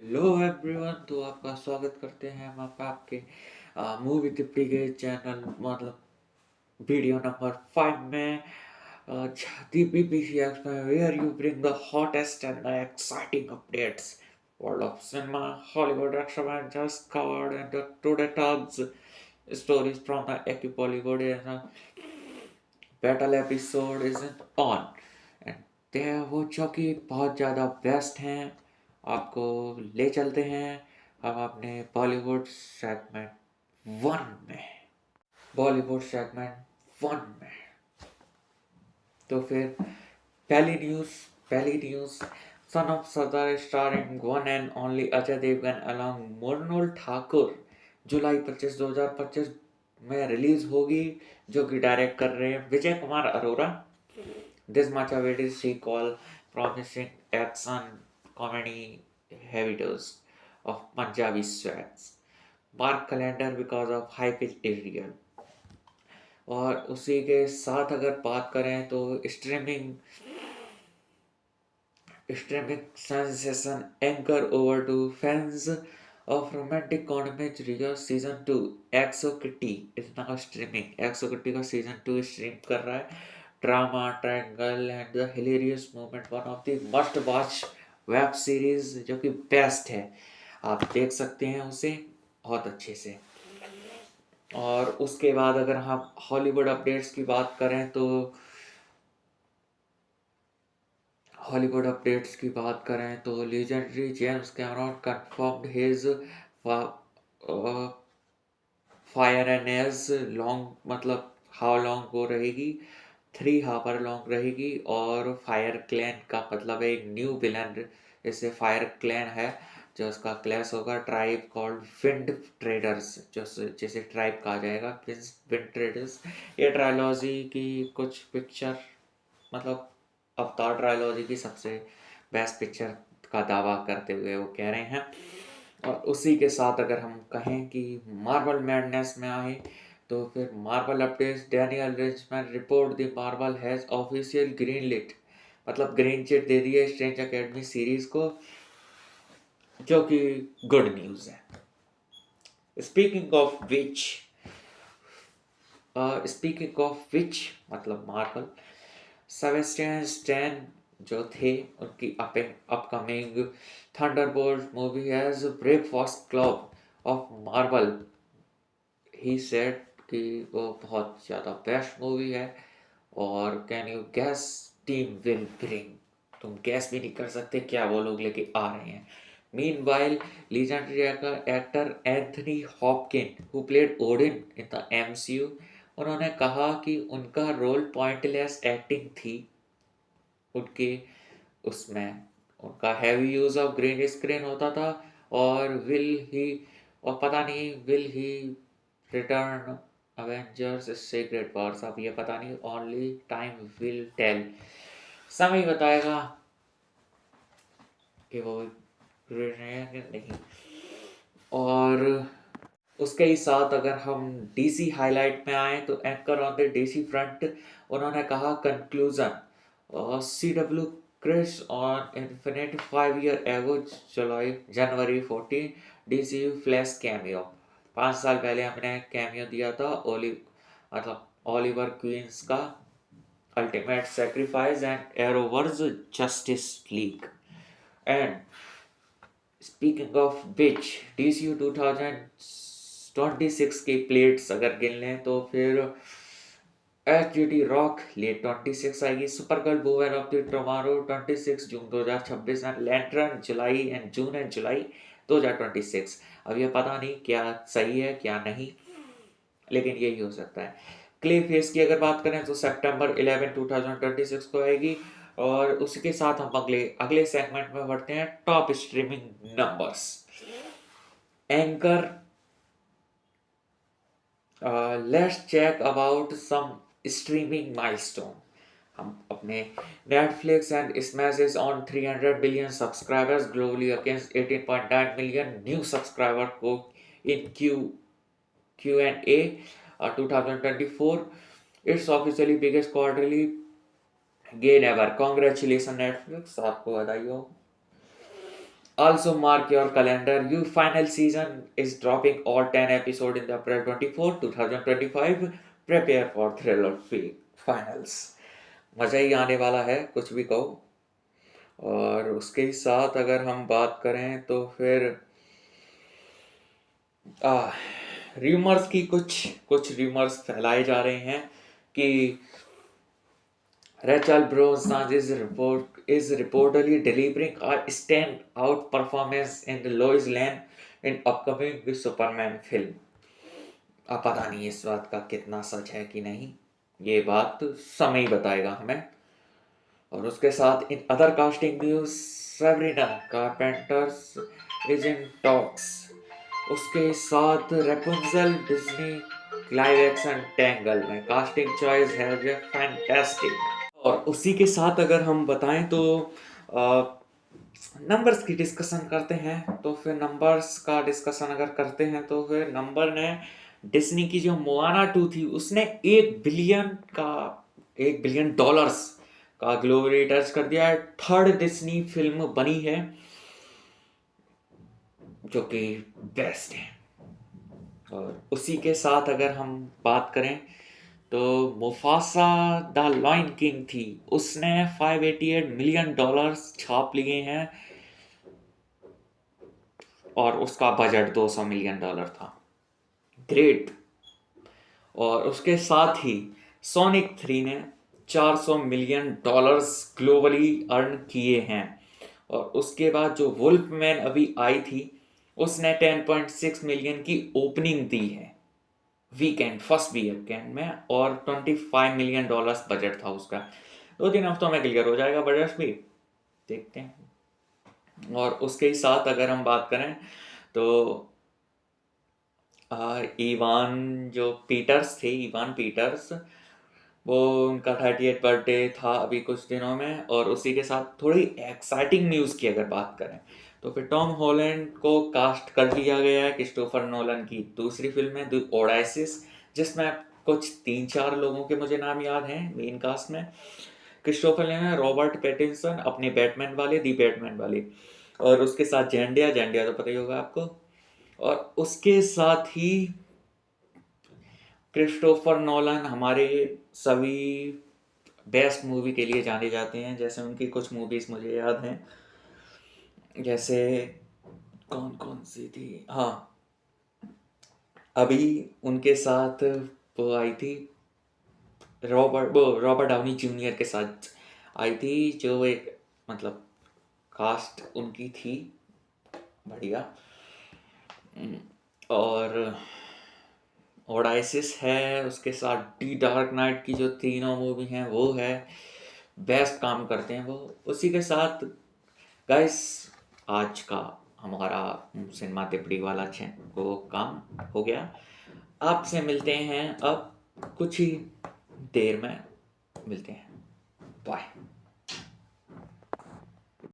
Hello everyone. तो आपका स्वागत करते हैं हम आपके मूवी तिप्पी के चैनल मतलब वीडियो नंबर 5 में DPPCX में where you bring the hottest and the exciting updates world of cinema Hollywood action and just covered and today talks stories from the Aki Bollywood and battle episode is on and वो जो कि बहुत ज़्यादा best हैं आपको ले चलते हैं हम अपने वन में बॉलीवुड सेगमेंट वन में। तो फिर पहली news son of Sardaar starring one and only Ajay Devgn along Mrunal Thakur जुलाई 25 2025 में रिलीज होगी, जो कि डायरेक्ट कर रहे हैं Vijay Kumar Arora. This much awaited sequel promising action comedy heavy dose of Punjabi swags. Mark calendar because of hype is real. और उसी के साथ अगर बात करें तो streaming sensation anchor over to fans of romantic comedy Riya season 2 XO Kitty is now streaming। XO Kitty का season 2 stream कर रहा है। Drama triangle and the hilarious moment, one of the must watch web series जो कि best है, आप देख सकते हैं उसे बहुत अच्छे से। और उसके बाद अगर हम हॉलीवुड अपडेट्स की बात करें तो legendary James Cameron confirmed his fire and ash long मतलब हाउ लॉन्ग वो रहेगी, 3 हावर लॉन्ग रहेगी। और फायर क्लैन का मतलब है एक न्यू विलन, जैसे फायर क्लैन है जो उसका क्लैश होगा ट्राइब कॉल्ड विंड ट्रेडर्स, जैसे ट्राइब कहा जाएगा विंड ट्रेडर्स। ये ट्रायोलॉजी की कुछ पिक्चर मतलब अवतार ट्रायोलॉजी की सबसे बेस्ट पिक्चर का दावा करते हुए वो कह रहे हैं। और उसी के साथ अगर हम कहें कि मार्वल मैडनेस में आए तो फिर Marvel updates Daniel Richman report the Marvel has official green lit मतलब ग्रीन चिट दे दी है स्ट्रेंज एकेडमी सीरीज को, जो कि गुड न्यूज़ है। स्पीकिंग ऑफ विच मतलब मार्वल सेबेस्टियन स्टैन जो थे उनकी upcoming Thunderbolt movie has Breakfast Club of Marvel. He said कि वो बहुत ज़्यादा बेस्ट मूवी है। और can you guess team will bring, तुम गैस भी नहीं कर सकते क्या वो लोग लेके आ रहे हैं। Meanwhile legendary actor Anthony Hopkin who played Odin in the MCU, उन्होंने कहा कि उनका रोल पॉइंटलेस एक्टिंग थी उनके उसमें, उनका heavy use of green screen होता था। और पता नहीं will he return Avengers secret Wars, अब ये पता नहीं, ओनली टाइम विल टेल, समय बताएगा कि वो नहीं। और उसके ही साथ अगर हम डीसी हाईलाइट में आए तो anchor on the DC front उन्होंने कहा conclusion CW crisis on infinite 5 year ago जनवरी 14 DCU फ्लैश कैमियो, 5 साल पहले हमने कैमियो दिया था ओलिवर क्वींस का ultimate sacrifice and Arrowverse Justice League. And speaking of which DCU 2026 के प्लेट्स अगर गिन लें तो फिर HGT रॉक लेट 26 आएगी, Supergirl women of the tomorrow 26 जून 2026 एंड लैंटर्न जुलाई एंड जुलाई 2026। अब ये पता नहीं क्या सही है क्या नहीं, लेकिन यही हो सकता है। क्ले फेस की अगर बात करें तो सितंबर 11 2026 को आएगी। और उसके साथ हम अगले सेगमेंट में बढ़ते हैं top streaming numbers. Anchor let's check about some streaming milestone. हम अपने Netflix and smashes on 300 billion subscribers globally against 18.9 million new subscriber को in Q&A 2024। It's officially biggest quarterly gain ever, congratulation Netflix, आपको बधाई हो। Also mark your calendar. Your final season is dropping all 10 episode in the April 24, 2025. Prepare for thriller finals. मजा ही आने वाला है, कुछ भी कहो। और उसके साथ अगर हम बात करें तो फिर रूमर्स की कुछ रूमर्स फैलाए जा रहे हैं कि Rachel Brosnahan is reportedly delivering a stand-out performance in the Lois Lane in upcoming Superman film. अब पता नहीं इस बात का कितना सच है कि नहीं, ये बात तो समय ही बताएगा हमें। और उसके साथ in other casting news, Sabrina Carpenter's is in talks. उसके साथ Rapunzel Disney live action Tangle में कास्टिंग चॉइस है जो फैंटास्टिक। और उसी के साथ अगर हम बताएं तो नंबर्स की डिस्कशन करते हैं, तो फिर नंबर्स का डिस्कशन अगर करते हैं तो फिर नंबर ने डिज्नी की जो मोआना 2 थी उसने $1 बिलियन का ग्लोबली टच कर दिया है। थर्ड डिज्नी फिल्म बनी है जो कि बेस्ट है। और उसी के साथ अगर हम बात करें तो मुफासा द लॉयन किंग थी, उसने $588 मिलियन छाप लिए हैं और उसका बजट $200 मिलियन था। ग्रेट। और उसके साथ ही सोनिक 3 ने $400 मिलियन ग्लोबली अर्न किए हैं। और उसके बाद जो वुल्फमैन अभी आई थी उसने 10.6 मिलियन की ओपनिंग दी है फर्स्ट वीकेंड में, और $25 मिलियन बजट था उसका। 2-3 हफ्तों में क्लियर हो जाएगा बजट भी, देखते हैं। और उसके ही साथ अगर हम बात करें तो इवान पीटर्स वो उनका 38th बर्थडे था अभी कुछ दिनों में। और उसी के साथ थोड़ी एक्साइटिंग न्यूज़ की अगर बात करें तो फिर टॉम हॉलैंड को कास्ट कर लिया गया है क्रिस्टोफर नोलन की दूसरी फिल्म में द ओडाइसिस, जिसमें कुछ 3-4 लोगों के मुझे नाम याद हैं मेन कास्ट में। क्रिस्टोफर ने रॉबर्ट पैटिंसन अपने बैटमैन वाली, और उसके साथ जेंडिया तो पता ही होगा आपको। और उसके साथ ही क्रिस्टोफर नोलन हमारे सभी बेस्ट मूवी के लिए जाने जाते हैं, जैसे उनकी कुछ मूवीज मुझे याद हैं, जैसे कौन सी थी, हाँ अभी उनके साथ वो आई थी रॉबर्ट डाउनी जूनियर के साथ आई थी, जो एक मतलब कास्ट उनकी थी बढ़िया। और ओडाइसिस है, उसके साथ दी डार्क नाइट की जो तीनों मूवी हैं वो है, बेस्ट काम करते हैं वो। उसी के साथ गाइस आज का हमारा सिनेमा तिपड़ी वाला वो काम हो गया। आपसे मिलते हैं अब कुछ ही देर में, मिलते हैं, बाय।